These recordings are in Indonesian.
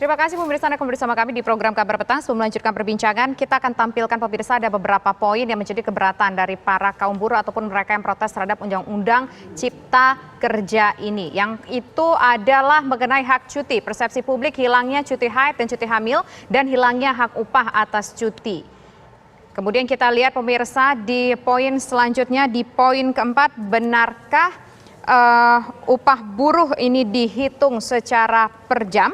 Terima kasih pemirsa Anda kembali bersama kami di program Kabar Petang. Sebelum melanjutkan perbincangan, kita akan tampilkan pemirsa ada beberapa poin yang menjadi keberatan dari para kaum buruh ataupun mereka yang protes terhadap Undang-Undang Cipta Kerja ini. Yang itu adalah mengenai hak cuti, persepsi publik hilangnya cuti haid dan cuti hamil, dan hilangnya hak upah atas cuti. Kemudian kita lihat pemirsa di poin selanjutnya, di poin keempat, benarkah upah buruh ini dihitung secara per jam?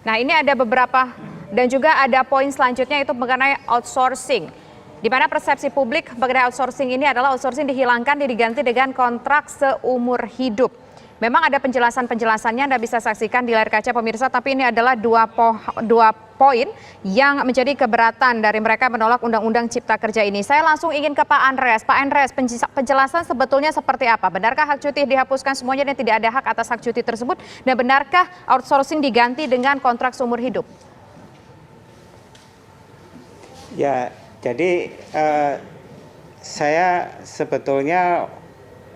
Nah, ini ada beberapa dan juga ada poin selanjutnya itu mengenai outsourcing. Di mana persepsi publik mengenai outsourcing ini adalah outsourcing dihilangkan dan diganti dengan kontrak seumur hidup. Memang ada penjelasan-penjelasannya Anda bisa saksikan di layar kaca pemirsa, tapi ini adalah dua poin yang menjadi keberatan dari mereka menolak Undang-Undang Cipta Kerja ini. Saya langsung ingin ke Pak Andreas. Pak Andreas, penjelasan sebetulnya seperti apa? Benarkah hak cuti dihapuskan semuanya dan tidak ada hak atas hak cuti tersebut? Dan benarkah outsourcing diganti dengan kontrak seumur hidup? Ya, jadi saya sebetulnya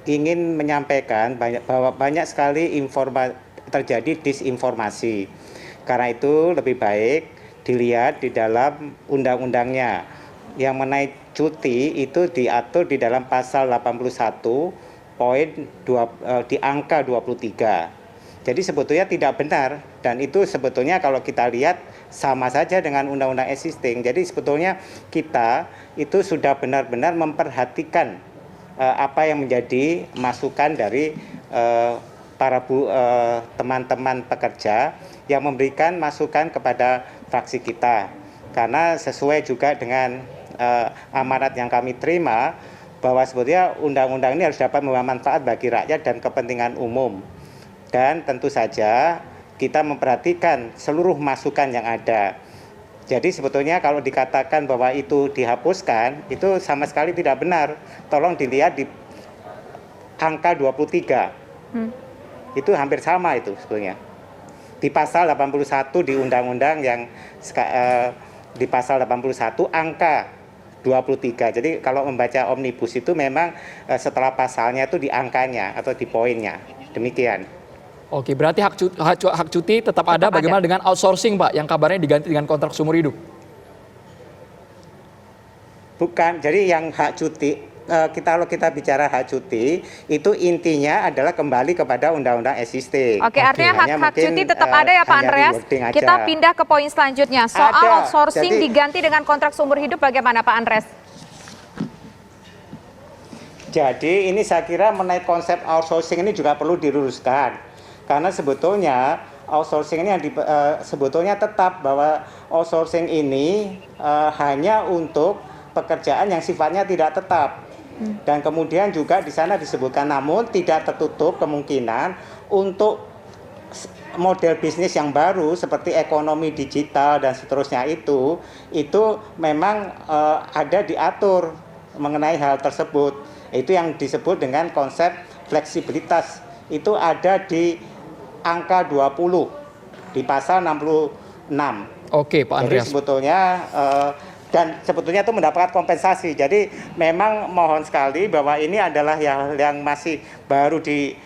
ingin menyampaikan bahwa banyak sekali terjadi disinformasi. Karena itu lebih baik dilihat di dalam undang-undangnya. Yang mengenai cuti itu diatur di dalam pasal 81 poin di angka 23. Jadi sebetulnya tidak benar, dan itu sebetulnya kalau kita lihat sama saja dengan undang-undang existing. Jadi sebetulnya kita itu sudah benar-benar memperhatikan apa yang menjadi masukan dari para teman-teman pekerja yang memberikan masukan kepada fraksi kita. Karena sesuai juga dengan amanat yang kami terima, bahwa sebetulnya undang-undang ini harus dapat membawa manfaat bagi rakyat dan kepentingan umum. Dan tentu saja kita memperhatikan seluruh masukan yang ada. Jadi sebetulnya kalau dikatakan bahwa itu dihapuskan, itu sama sekali tidak benar. Tolong dilihat di angka 23. Itu hampir sama itu sebetulnya. Di pasal 81 di undang-undang yang di pasal 81 angka 23. Jadi kalau membaca omnibus itu memang setelah pasalnya itu di angkanya atau di poinnya. Demikian. Oke, berarti hak cuti tetap ada. Bagaimana dengan outsourcing, Pak, yang kabarnya diganti dengan kontrak seumur hidup? Bukan, jadi yang hak cuti, kalau kita bicara hak cuti, itu intinya adalah kembali kepada undang-undang existing. Oke, artinya hak cuti tetap ada ya Pak Andreas? Kita pindah ke poin selanjutnya. Soal outsourcing diganti dengan kontrak seumur hidup, bagaimana Pak Andreas? Jadi ini saya kira mengenai konsep outsourcing ini juga perlu diluruskan. Karena sebetulnya outsourcing ini sebetulnya tetap bahwa outsourcing ini hanya untuk pekerjaan yang sifatnya tidak tetap. Dan kemudian juga di sana disebutkan namun tidak tertutup kemungkinan untuk model bisnis yang baru seperti ekonomi digital dan seterusnya itu memang ada diatur mengenai hal tersebut. Itu yang disebut dengan konsep fleksibilitas. Itu ada di angka 20 di pasal 66. Oke, Pak Andreas. Jadi sebetulnya dan sebetulnya itu mendapat kompensasi. Jadi memang mohon sekali bahwa ini adalah yang masih baru di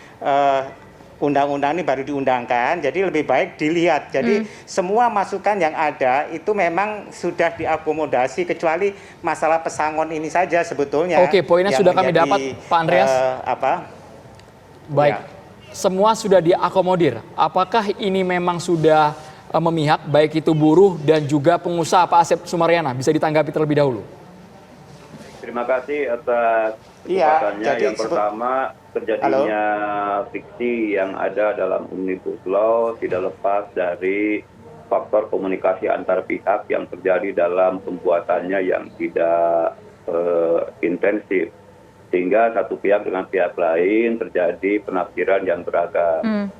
undang-undang ini baru diundangkan. Jadi lebih baik dilihat. Jadi semua masukan yang ada itu memang sudah diakomodasi kecuali masalah pesangon ini saja sebetulnya. Oke, poinnya sudah kami dapat, Pak Andreas. Baik. Ya. Semua sudah diakomodir. Apakah ini memang sudah memihak baik itu buruh dan juga pengusaha, Pak Asep Sumaryana? Bisa ditanggapi terlebih dahulu. Terima kasih atas kesempatannya. Yang pertama, terjadinya friksi yang ada dalam Omnibus Law tidak lepas dari faktor komunikasi antar pihak yang terjadi dalam pembuatannya yang tidak intensif. Sehingga satu pihak dengan pihak lain terjadi penafsiran yang beragam.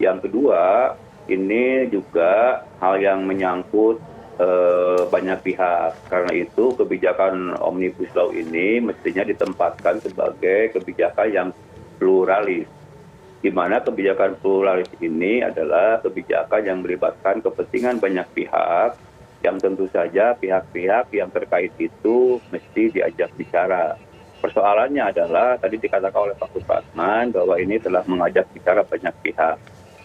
Yang kedua, ini juga hal yang menyangkut banyak pihak. Karena itu kebijakan Omnibus Law ini mestinya ditempatkan sebagai kebijakan yang pluralis. Di mana kebijakan pluralis ini adalah kebijakan yang melibatkan kepentingan banyak pihak, yang tentu saja pihak-pihak yang terkait itu mesti diajak bicara. persoalannya adalah tadi dikatakan oleh Pak Supratman bahwa ini telah mengajak bicara banyak pihak.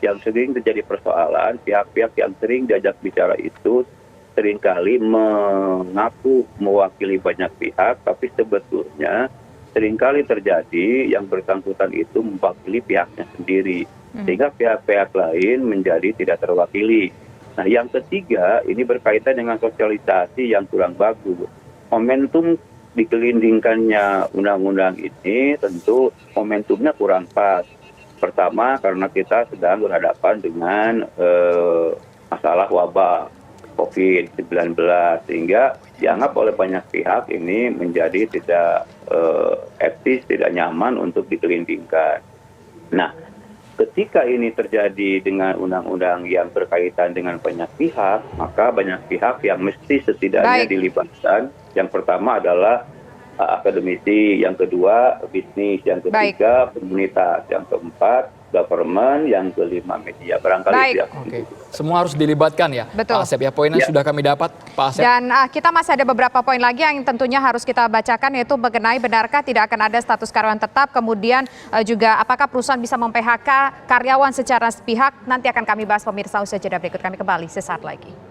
Yang sering terjadi persoalan, pihak-pihak yang sering diajak bicara itu seringkali mengaku mewakili banyak pihak, tapi sebetulnya seringkali terjadi yang bersangkutan itu mewakili pihaknya sendiri, sehingga pihak-pihak lain menjadi tidak terwakili. Nah, yang ketiga ini berkaitan dengan sosialisasi yang kurang bagus. Momentum dikelindingkannya undang-undang ini tentu momentumnya kurang pas. Pertama, karena kita sedang berhadapan dengan masalah wabah COVID-19, sehingga dianggap oleh banyak pihak ini menjadi tidak etis, tidak nyaman untuk dikelindingkan. Nah, ketika ini terjadi dengan undang-undang yang berkaitan dengan banyak pihak, maka banyak pihak yang mesti setidaknya dilibatkan. Yang pertama adalah akademisi, yang kedua bisnis, yang ketiga komunitas, yang keempat government, yang kelima media. Barangkali semua harus dilibatkan ya, betul. Pak Asep ya. Poinnya sudah kami dapat, Pak Asep. Dan kita masih ada beberapa poin lagi yang tentunya harus kita bacakan, yaitu mengenai benarkah tidak akan ada status karyawan tetap, kemudian juga apakah perusahaan bisa mem-PHK karyawan secara sepihak. Nanti akan kami bahas pemirsa, usaha jeda berikut. Kami kembali sesaat lagi.